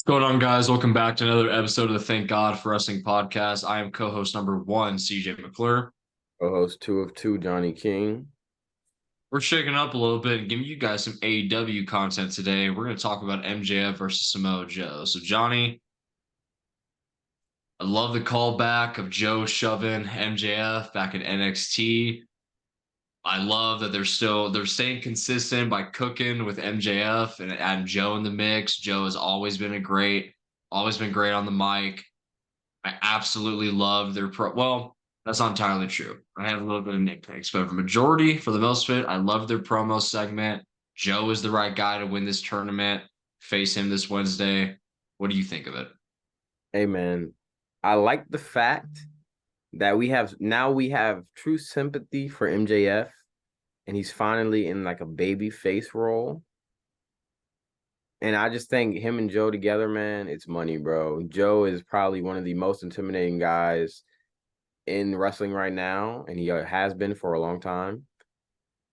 What's going on, guys? Welcome back to another episode of the Thank God for Wrestling podcast. I am co-host number one, CJ McClure. Co-host two of two, Johnny King. We're shaking up a little bit and giving you guys some AEW content today. We're going to talk about MJF versus Samoa Joe. So, Johnny, I love the callback of Joe shoving MJF back in NXT. I love that they're staying consistent by cooking with MJF and adding Joe in the mix. Joe has always been great on the mic. I absolutely love their Well, that's not entirely true. I have a little bit of nitpicks, but for the most of it, I love their promo segment. Joe is the right guy to win this tournament. Face him this Wednesday. What do you think of it? Hey man, I like the fact that we have true sympathy for MJF, and he's finally in like a baby face role. And I just think him and Joe together, man, it's money, bro. Joe is probably one of the most intimidating guys in wrestling right now, and he has been for a long time.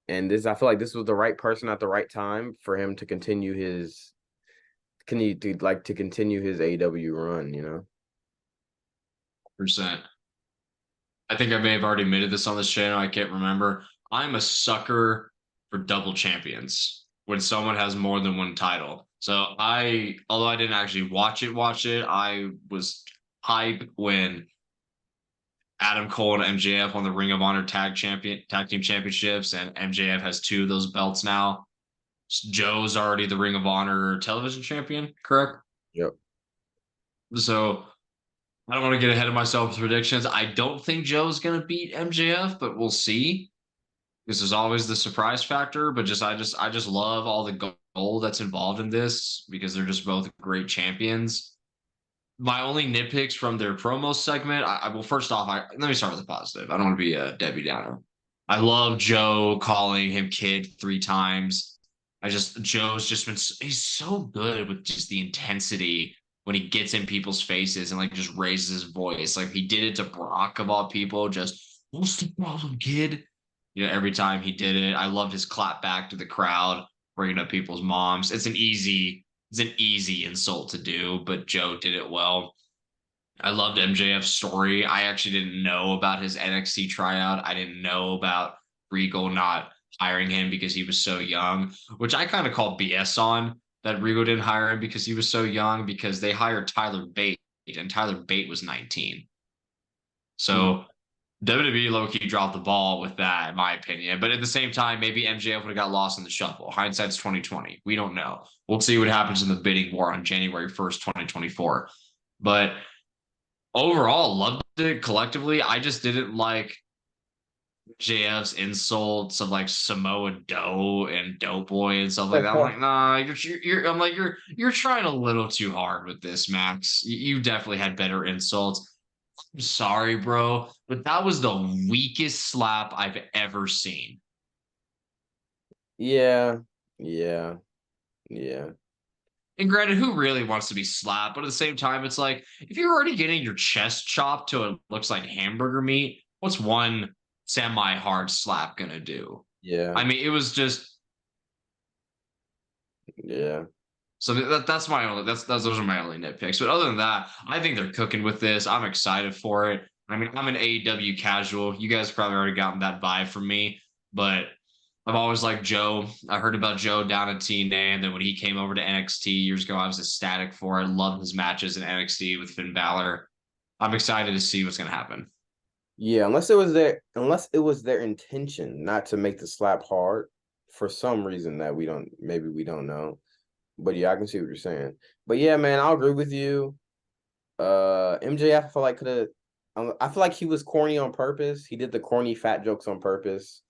And I feel like this was the right person at the right time for him to continue his AEW run, you know? Percent. I think I may have already admitted this on this channel. I can't remember. I'm a sucker for double champions when someone has more than one title. So although I didn't actually watch it, I was hype when Adam Cole and MJF won the Ring of Honor tag team championships, and MJF has two of those belts now. Joe's already the Ring of Honor television champion, correct? Yep. So I don't want to get ahead of myself with predictions. I don't think Joe's going to beat MJF, but we'll see. This is always the surprise factor, but I just love all the gold that's involved in this because they're just both great champions. My only nitpicks from their promo segment, well, first off, let me start with the positive. I don't want to be a Debbie Downer. I love Joe calling him kid 3 times. Joe's just been, he's so good with just the intensity when he gets in people's faces and like just raises his voice. Like he did it to Brock of all people, just, what's the problem, kid? Every time he did it, I loved his clap back to the crowd, bringing up people's moms. It's an easy insult to do, but Joe did it well. I loved MJF's story. I actually didn't know about his NXT tryout. I didn't know about Regal not hiring him because he was so young, which I kind of call BS on that Regal didn't hire him because he was so young because they hired Tyler Bate and Tyler Bate was 19. Hmm. So WWE low-key dropped the ball with that, in my opinion. But at the same time, maybe MJF would have got lost in the shuffle. Hindsight's 2020. We don't know. We'll see what happens in the bidding war on January 1st, 2024. But overall, loved it collectively. I just didn't like JF's insults of like Samoa Doe and Doughboy and stuff like that. I'm like, nah, you're trying a little too hard with this, Max. You definitely had better insults. I'm sorry, bro, but that was the weakest slap I've ever seen. Yeah, yeah, yeah. And granted, who really wants to be slapped? But at the same time, it's like if you're already getting your chest chopped to it looks like hamburger meat, what's one semi-hard slap gonna do? Yeah, I mean, it was just yeah. so that's my only that's those are my only nitpicks. But other than that, I think they're cooking with this. I'm excited for it. I mean, I'm an AEW casual. You guys probably already gotten that vibe from me, but I've always liked Joe. I heard about Joe down at TNA, and then when he came over to NXT years ago, I was ecstatic for it. Loved his matches in NXT with Finn Balor. I'm excited to see what's going to happen. Yeah, unless it was their intention not to make the slap hard for some reason that we don't know. But yeah, I can see what you're saying. But yeah, man, I'll agree with you. MJF, I feel like he was corny on purpose. He did the corny fat jokes on purpose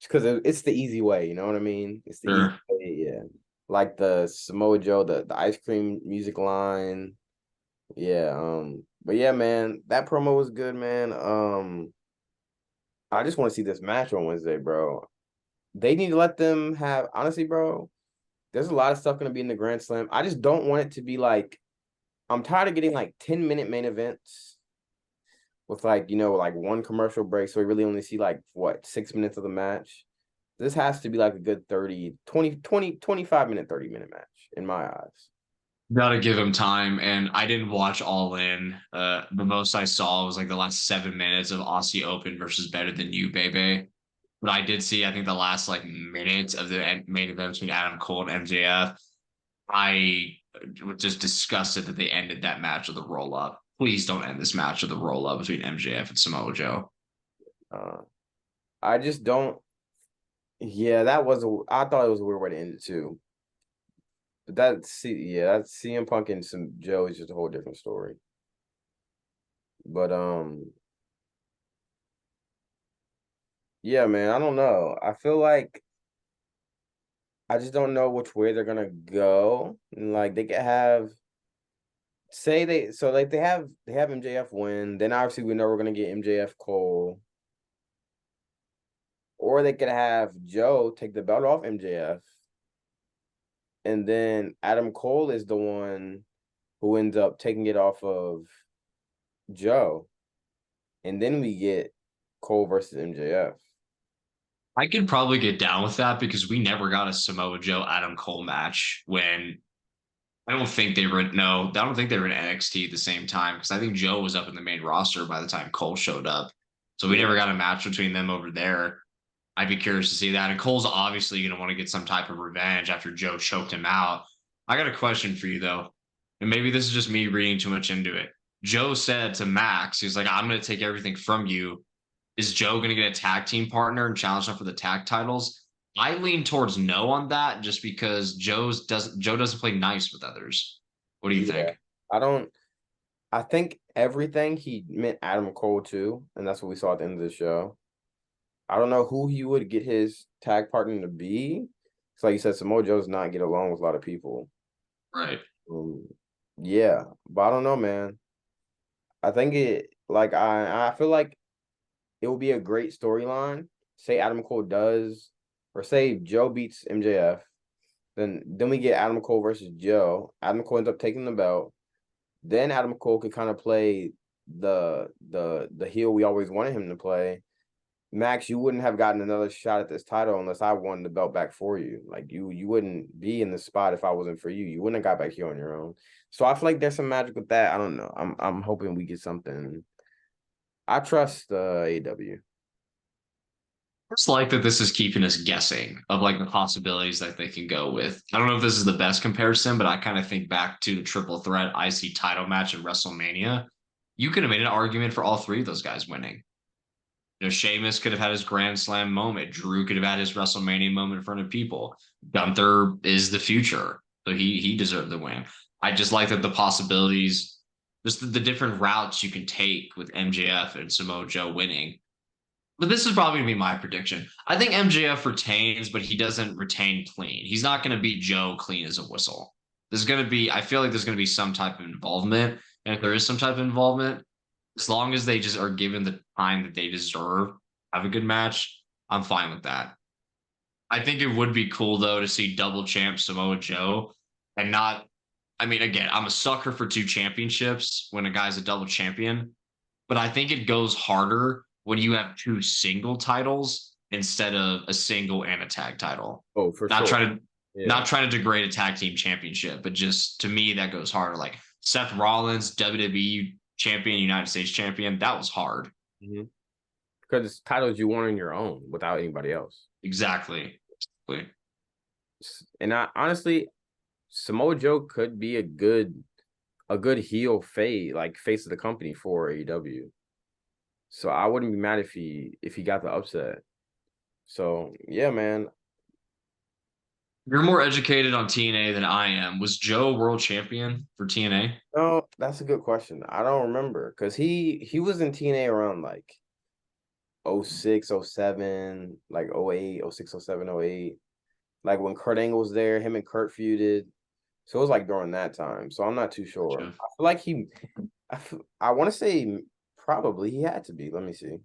because it's the easy way. You know what I mean? It's the easy Sure. way. Yeah, like the Samoa Joe, the ice cream music line. Yeah. But yeah, man, that promo was good, man. I just want to see this match on Wednesday, bro. They need to let them have. Honestly, bro, there's a lot of stuff gonna be in the Grand Slam. I just don't want it to be like. I'm tired of getting like 10-minute main events with like one commercial break, so we really only see like what 6 minutes of the match. This has to be like a good 30 20 20 25 minute 30-minute match in my eyes. Gotta give him time, and I didn't watch All In. The most I saw was like the last 7 minutes of Aussie Open versus Better Than You, baby. But I did see, I think, the last like minutes of the main event between Adam Cole and MJF. I was just disgusted that they ended that match with a roll up. Please don't end this match with a roll up between MJF and Samoa Joe. Uh, I just don't. Yeah, that was I thought it was a weird way to end it too. But that's CM Punk and some Joe is just a whole different story. But yeah, man, I don't know. I feel like I just don't know which way they're gonna go. Like they could have say they so like they have MJF win, then obviously we know we're gonna get MJF Cole. Or they could have Joe take the belt off MJF. And then Adam Cole is the one who ends up taking it off of Joe. And then we get Cole versus MJF. I could probably get down with that because we never got a Samoa Joe Adam Cole match when I don't think they were no, I don't think they were in NXT at the same time because I think Joe was up in the main roster by the time Cole showed up. So we Yeah. never got a match between them over there. I'd be curious to see that. And Cole's obviously going to want to get some type of revenge after Joe choked him out. I got a question for you though, and maybe this is just me reading too much into it. Joe said to Max, he's like, "I'm going to take everything from you." Is Joe going to get a tag team partner and challenge them for the tag titles? I lean towards no on that just because Joe doesn't play nice with others. What do you Yeah. think? I don't I think everything he meant Adam Cole too, and that's what we saw at the end of the show. I don't know who he would get his tag partner to be. It's like you said, Samoa Joe's not get along with a lot of people. Right. Um, yeah, but I don't know, man. I think I feel like it will be a great storyline. Say Adam Cole does, or say Joe beats MJF, then we get Adam Cole versus Joe. Adam Cole ends up taking the belt. Then Adam Cole could kind of play the heel we always wanted him to play. Max, you wouldn't have gotten another shot at this title unless I won the belt back for you. Like you wouldn't be in this spot if I wasn't for you. You wouldn't have got back here on your own. So I feel like there's some magic with that. I don't know. I'm hoping we get something. I trust AEW. It's like that this is keeping us guessing of like the possibilities that they can go with. I don't know if this is the best comparison, but I kind of think back to the triple threat IC title match at WrestleMania. You could have made an argument for all three of those guys winning. You know, Sheamus could have had his Grand Slam moment. Drew could have had his WrestleMania moment in front of people. Gunther is the future, so he deserved the win. I just like that the possibilities, just the different routes you can take with MJF and Samoa Joe winning. But this is probably gonna be my prediction. I think MJF retains, but he doesn't retain clean. He's not gonna beat Joe clean as a whistle. There's gonna be, I feel like there's gonna be some type of involvement, and if there is some type of involvement, as long as they just are given the time that they deserve, have a good match, I'm fine with that. I think it would be cool though to see double champ Samoa Joe and not. I mean, again, I'm a sucker for two championships when a guy's a double champion, but I think it goes harder when you have two single titles instead of a single and a tag title. Oh, for Not sure. trying to Yeah. not trying to degrade a tag team championship, but just to me that goes harder. Like Seth Rollins, WWE champion, United States champion, that was hard. Mm-hmm. Because it's titles you won on your own without anybody else. Exactly. And I honestly, Samoa Joe could be a good heel face of the company for AEW. So I wouldn't be mad if he got the upset. So yeah, man. You're more educated on TNA than I am. Was Joe world champion for TNA? No, that's a good question. I don't remember because he was in TNA around like 06, 07, like 08, 06, 07, 08. Like when Kurt Angle was there, him and Kurt feuded. So it was like during that time. So I'm not too sure. Gotcha. I feel like I want to say probably he had to be. Let me see.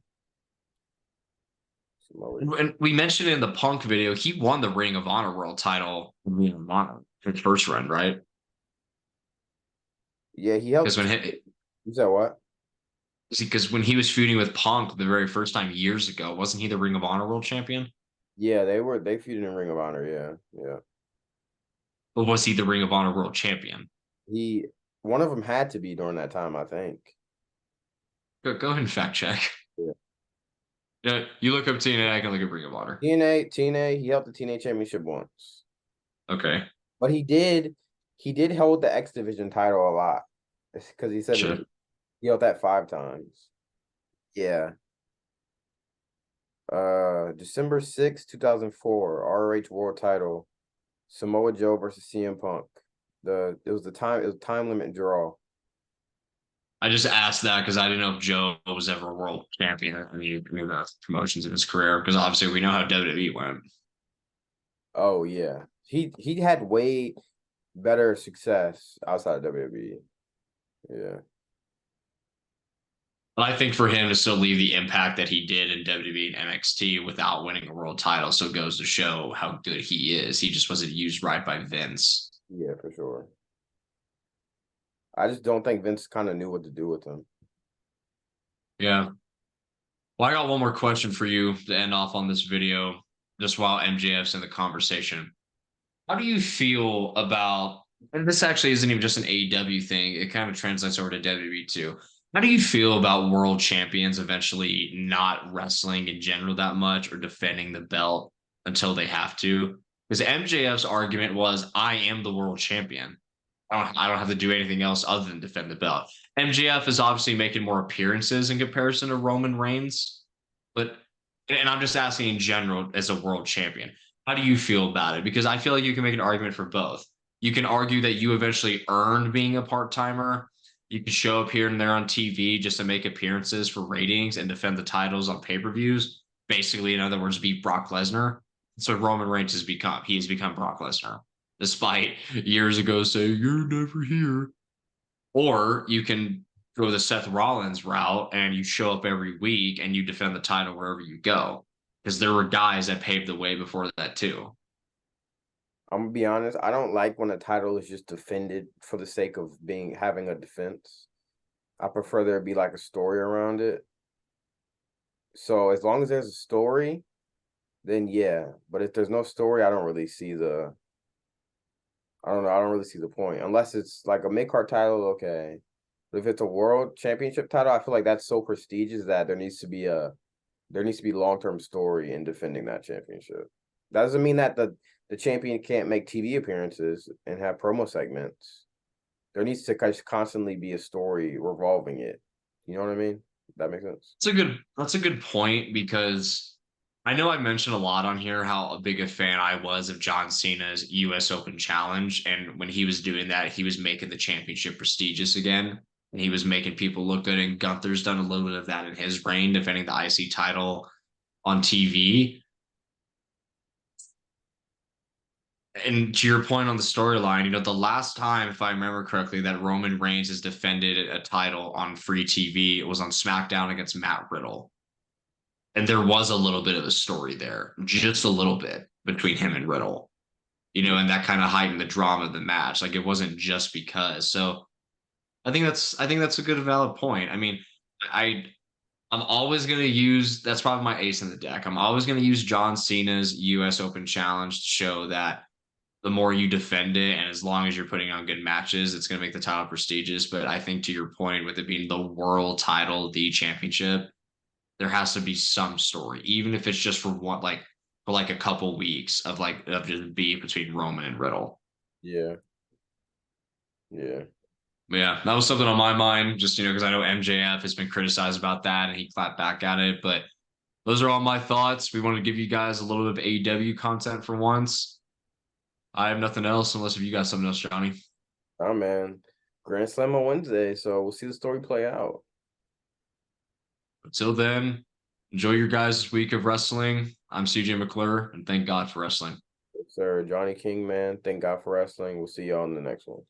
And we mentioned in the Punk video, he won the Ring of Honor world title in Ring of Honor, his first run, right? Yeah, he Because helped. when he, You said what? because when he was feuding with Punk the very first time years ago, wasn't he the Ring of Honor world champion? Yeah, they feuded in Ring of Honor. Yeah, yeah. Or was he the Ring of Honor world champion? He one of them had to be during that time, I think. Go ahead and fact check. Yeah. Yeah, you look up TNA, I can look up Ring of Honor. TNA, he held the TNA championship once. Okay, But he did hold the X Division title a lot. Because he said sure. he held that 5 times. Yeah. December 2004, ROH World Title, Samoa Joe versus CM Punk. It was time limit draw. I just asked that because I didn't know if Joe was ever a world champion in any of the promotions in his career. Because obviously we know how WWE went. Oh yeah. He had way better success outside of WWE. Yeah. But I think for him to still leave the impact that he did in WWE and NXT without winning a world title so goes to show how good he is. He just wasn't used right by Vince. Yeah, for sure. I just don't think Vince kind of knew what to do with him. Yeah. Well, I got one more question for you to end off on this video, just while MJF's in the conversation. How do you feel about, and this actually isn't even just an AEW thing, it kind of translates over to WWE too. How do you feel about world champions eventually not wrestling in general that much or defending the belt until they have to? Because MJF's argument was, I am the world champion. I don't have to do anything else other than defend the belt. MJF is obviously making more appearances in comparison to Roman Reigns, but and I'm just asking in general as a world champion, how do you feel about it? Because I feel like you can make an argument for both. You can argue that you eventually earned being a part timer. You can show up here and there on TV just to make appearances for ratings and defend the titles on pay per views. Basically, in other words, beat Brock Lesnar. That's what Roman Reigns has become. He has become Brock Lesnar, despite years ago saying, You're never here. Or you can go the Seth Rollins route and you show up every week and you defend the title wherever you go. Because there were guys that paved the way before that too. I'm gonna be honest, I don't like when a title is just defended for the sake of having a defense. I prefer there be like a story around it. So as long as there's a story, then yeah. But if there's no story, I don't know, I don't really see the point. Unless it's like a mid-card title, okay. But if it's a world championship title, I feel like that's so prestigious that there needs to be long-term story in defending that championship. That doesn't mean that the champion can't make TV appearances and have promo segments. There needs to constantly be a story revolving it. You know what I mean? That makes sense. That's a good point because I know I mentioned a lot on here how big a fan I was of John Cena's US Open Challenge. And when he was doing that, he was making the championship prestigious again. And he was making people look good. And Gunther's done a little bit of that in his reign, defending the IC title on TV. And to your point on the storyline, the last time, if I remember correctly, that Roman Reigns has defended a title on free TV, it was on SmackDown against Matt Riddle. And there was a little bit of a story there, just a little bit between him and Riddle, and that kind of heightened the drama of the match. Like it wasn't just because. So I think that's a good valid point. I mean, I I'm always gonna use that's probably my ace in the deck. I'm always gonna use John Cena's US Open Challenge to show that the more you defend it, and as long as you're putting on good matches, it's gonna make the title prestigious. But I think to your point, with it being the world title, the championship, there has to be some story, even if it's just for a couple weeks of just beef between Roman and Riddle. Yeah. Yeah. But yeah, that was something on my mind, just because I know MJF has been criticized about that and he clapped back at it. But those are all my thoughts. We wanted to give you guys a little bit of AEW content for once. I have nothing else unless if you got something else, Johnny. Oh man. Grand Slam on Wednesday, so we'll see the story play out. Until then, enjoy your guys' week of wrestling. I'm CJ McClure, and thank God for wrestling. Yes, sir. Johnny King, man. Thank God for wrestling. We'll see y'all in the next one.